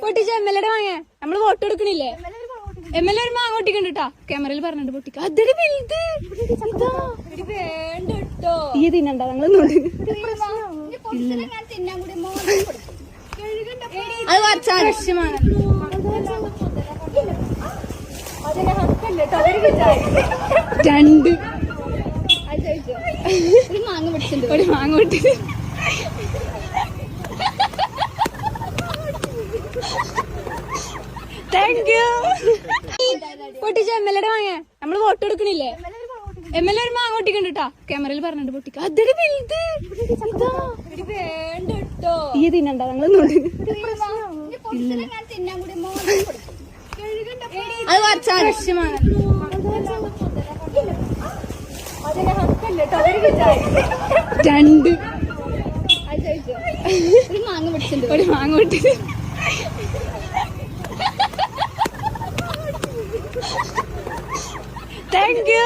പൊട്ടിച്ച MLA വാങ്ങേ നമ്മള് vote കൊടുക്കണില്ലേ MLA ഒരു മാങ്ങ പൊട്ടിക്കണ്ട് കേട്ടാ ക്യാമറയിൽ പറഞ്ഞിട്ട് പൊട്ടിക്ക അതൊരു വലുത് വേണ്ടോ ഈ തിന്നണ്ട ഞങ്ങളൊന്നുണ്ട് അത് വർഷമാണ് രണ്ട് ഒരു മാങ്ങ പൊട്ടിച്ചിട്ടുണ്ട് ഒരു മാങ്ങ പൊട്ടി താങ്ക് യു പൊട്ടിച്ച MLA വാങ്ങേ നമ്മള് വോട്ട് കൊടുക്കണില്ലേ MLA ഒരു മാങ്ങ പൊട്ടിക്കണ്ട് കേട്ടാ ക്യാമറയിൽ പറഞ്ഞിട്ട് പൊട്ടിക്ക അതൊരു വലുത് വേണ്ടോ ഈ തിന്നണ്ട ഞങ്ങളൊന്നുണ്ട് അത് വർഷമാണ് രണ്ട് ഒരു മാങ്ങ പൊട്ടിച്ചിട്ടുണ്ട് ഒരു മാങ്ങ പൊട്ടി താങ്ക് യു